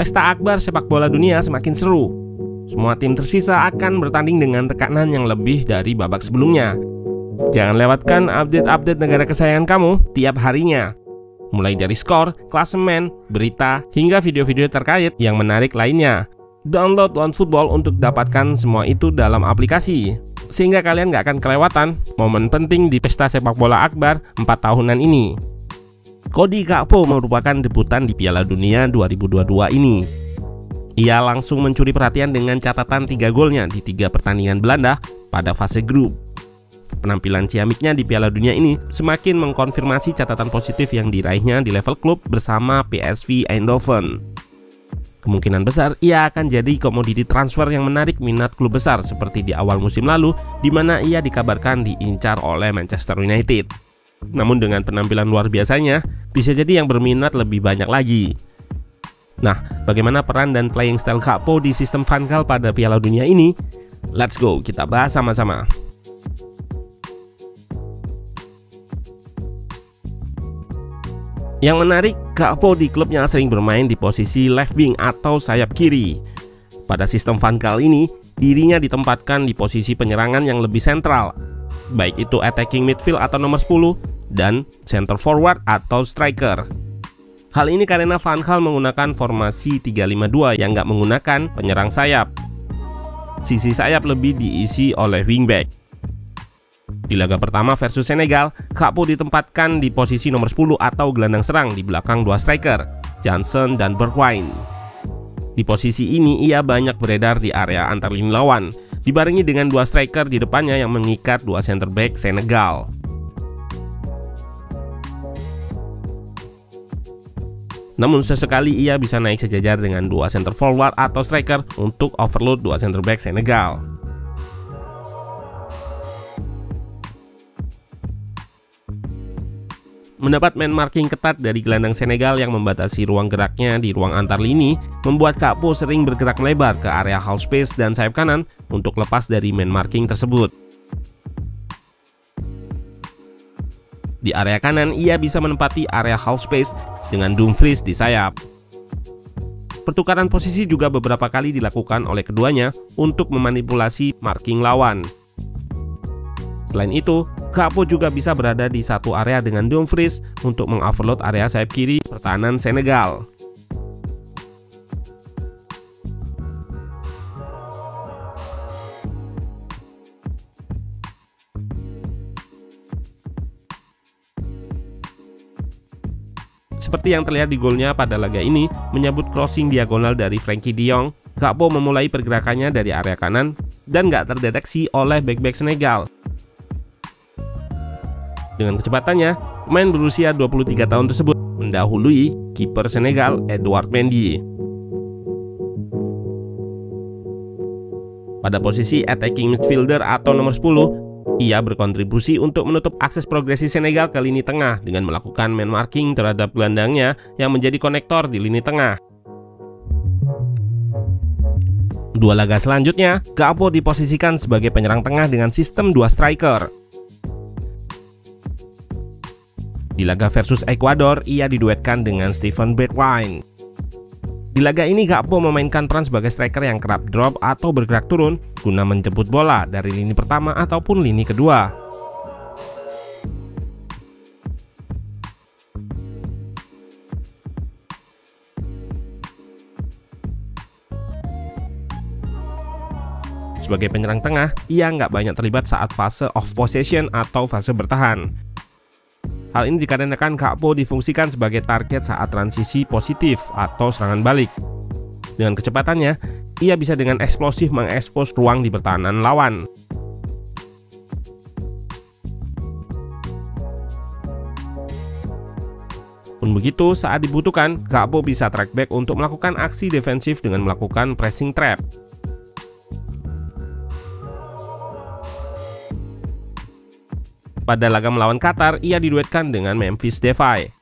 Pesta akbar sepak bola dunia semakin seru. Semua tim tersisa akan bertanding dengan tekanan yang lebih dari babak sebelumnya. Jangan lewatkan update-update negara kesayangan kamu tiap harinya. Mulai dari skor, klasemen, berita, hingga video-video terkait yang menarik lainnya. Download OneFootball untuk dapatkan semua itu dalam aplikasi, sehingga kalian gak akan kelewatan momen penting di pesta sepak bola akbar 4 tahunan ini. Cody Gakpo merupakan debutan di Piala Dunia 2022 ini. Ia langsung mencuri perhatian dengan catatan 3 golnya di 3 pertandingan Belanda pada fase grup. Penampilan ciamiknya di Piala Dunia ini semakin mengkonfirmasi catatan positif yang diraihnya di level klub bersama PSV Eindhoven. Kemungkinan besar ia akan jadi komoditi transfer yang menarik minat klub besar seperti di awal musim lalu, di mana ia dikabarkan diincar oleh Manchester United. Namun dengan penampilan luar biasanya, bisa jadi yang berminat lebih banyak lagi. Nah, bagaimana peran dan playing style Gakpo di sistem Van Gaal pada Piala Dunia ini? Let's go, kita bahas sama-sama. Yang menarik, Gakpo di klubnya sering bermain di posisi left wing atau sayap kiri. Pada sistem Van Gaal ini, dirinya ditempatkan di posisi penyerangan yang lebih sentral, baik itu attacking midfield atau nomor 10 dan center forward atau striker. Hal ini karena Van Gaal menggunakan formasi 3-5-2 yang nggak menggunakan penyerang sayap. Sisi sayap lebih diisi oleh wingback. Di laga pertama versus Senegal, Gakpo ditempatkan di posisi nomor 10 atau gelandang serang di belakang 2 striker, Jansen dan Bergwijn. Di posisi ini ia banyak beredar di area antar lini lawan, dibarengi dengan 2 striker di depannya yang mengikat 2 center back Senegal. Namun sesekali ia bisa naik sejajar dengan 2 center forward atau striker untuk overload 2 center back Senegal. Mendapat man marking ketat dari gelandang Senegal yang membatasi ruang geraknya di ruang antar lini, membuat Gakpo sering bergerak melebar ke area half space dan sayap kanan untuk lepas dari man marking tersebut. Di area kanan, ia bisa menempati area half space dengan Dumfries di sayap. Pertukaran posisi juga beberapa kali dilakukan oleh keduanya untuk memanipulasi marking lawan. Selain itu, Gakpo juga bisa berada di satu area dengan Dumfries untuk mengoverload area sayap kiri pertahanan Senegal. Seperti yang terlihat di golnya pada laga ini, menyambut crossing diagonal dari Frenkie de Jong, Gakpo memulai pergerakannya dari area kanan dan nggak terdeteksi oleh bek-bek Senegal. Dengan kecepatannya, pemain berusia 23 tahun tersebut mendahului kiper Senegal Edouard Mendy. Pada posisi attacking midfielder atau nomor 10, ia berkontribusi untuk menutup akses progresi Senegal ke lini tengah dengan melakukan man marking terhadap gelandangnya yang menjadi konektor di lini tengah. 2 laga selanjutnya, Gakpo diposisikan sebagai penyerang tengah dengan sistem 2 striker. Di laga versus Ekuador, ia diduetkan dengan Steven Bergwijn. Di laga ini, Gakpo memainkan peran sebagai striker yang kerap drop atau bergerak turun guna menjemput bola dari lini pertama ataupun lini kedua. Sebagai penyerang tengah, ia nggak banyak terlibat saat fase off possession atau fase bertahan. Hal ini dikarenakan Gakpo difungsikan sebagai target saat transisi positif atau serangan balik. Dengan kecepatannya, ia bisa dengan eksplosif mengekspos ruang di pertahanan lawan. Pun begitu, saat dibutuhkan, Gakpo bisa track back untuk melakukan aksi defensif dengan melakukan pressing trap. Pada laga melawan Qatar, ia diduetkan dengan Memphis Depay.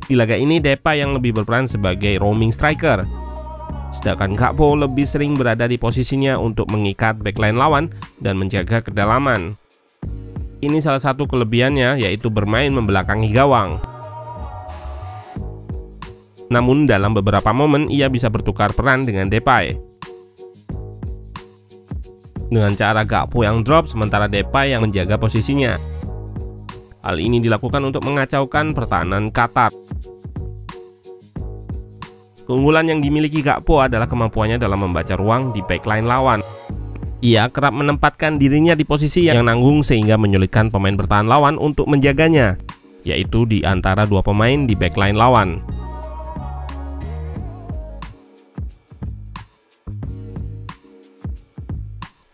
Di laga ini, Depay yang lebih berperan sebagai roaming striker, sedangkan Gakpo lebih sering berada di posisinya untuk mengikat backline lawan dan menjaga kedalaman. Ini salah satu kelebihannya, yaitu bermain membelakangi gawang. Namun dalam beberapa momen ia bisa bertukar peran dengan Depay. Dengan cara Gakpo yang drop sementara Depay yang menjaga posisinya. Hal ini dilakukan untuk mengacaukan pertahanan Qatar. Keunggulan yang dimiliki Gakpo adalah kemampuannya dalam membaca ruang di backline lawan. Ia kerap menempatkan dirinya di posisi yang nanggung sehingga menyulitkan pemain bertahan lawan untuk menjaganya, yaitu di antara dua pemain di backline lawan.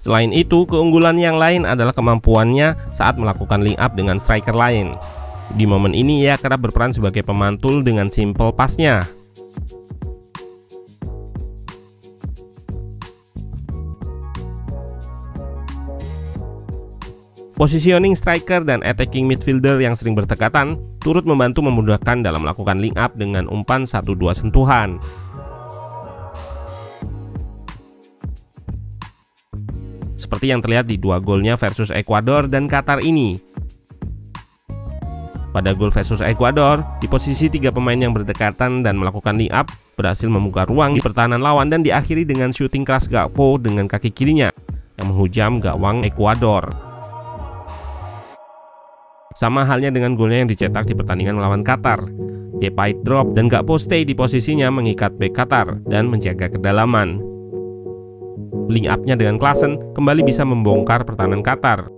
Selain itu, keunggulan yang lain adalah kemampuannya saat melakukan link up dengan striker lain. Di momen ini ia kerap berperan sebagai pemantul dengan simple pasnya. Positioning striker dan attacking midfielder yang sering berdekatan turut membantu memudahkan dalam melakukan link up dengan umpan 1-2 sentuhan. Seperti yang terlihat di dua golnya versus Ekuador dan Qatar ini. Pada gol versus Ekuador, di posisi tiga pemain yang berdekatan dan melakukan link up berhasil membuka ruang di pertahanan lawan dan diakhiri dengan shooting keras Gakpo dengan kaki kirinya yang menghujam gawang Ekuador. Sama halnya dengan golnya yang dicetak di pertandingan melawan Qatar. Depay drop dan Gakpo stay di posisinya mengikat bek Qatar dan menjaga kedalaman. Link up-nya dengan Klaassen kembali bisa membongkar pertahanan Qatar.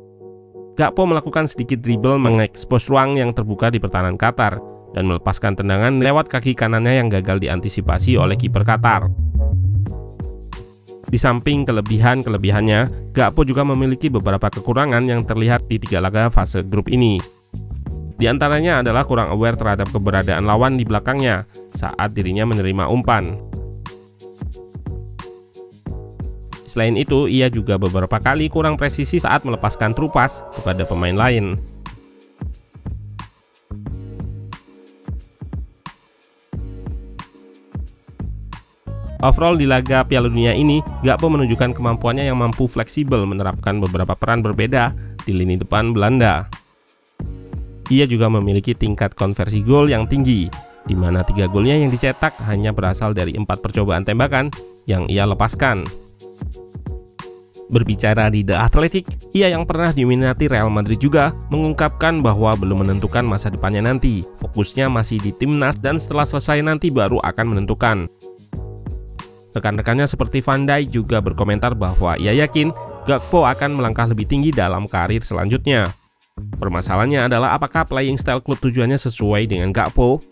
Gakpo melakukan sedikit dribble mengekspos ruang yang terbuka di pertahanan Qatar dan melepaskan tendangan lewat kaki kanannya yang gagal diantisipasi oleh kiper Qatar. Di samping kelebihannya, Gakpo juga memiliki beberapa kekurangan yang terlihat di 3 laga fase grup ini. Di antaranya adalah kurang aware terhadap keberadaan lawan di belakangnya saat dirinya menerima umpan. Selain itu, ia juga beberapa kali kurang presisi saat melepaskan true pass kepada pemain lain. Overall di laga Piala Dunia ini, Gakpo menunjukkan kemampuannya yang mampu fleksibel menerapkan beberapa peran berbeda di lini depan Belanda. Ia juga memiliki tingkat konversi gol yang tinggi, di mana 3 golnya yang dicetak hanya berasal dari 4 percobaan tembakan yang ia lepaskan. Berbicara di The Athletic, ia yang pernah diminati Real Madrid juga mengungkapkan bahwa belum menentukan masa depannya nanti. Fokusnya masih di timnas dan setelah selesai nanti baru akan menentukan. Rekan-rekannya seperti Van Dijk juga berkomentar bahwa ia yakin Gakpo akan melangkah lebih tinggi dalam karir selanjutnya. Permasalahannya adalah apakah playing style klub tujuannya sesuai dengan Gakpo?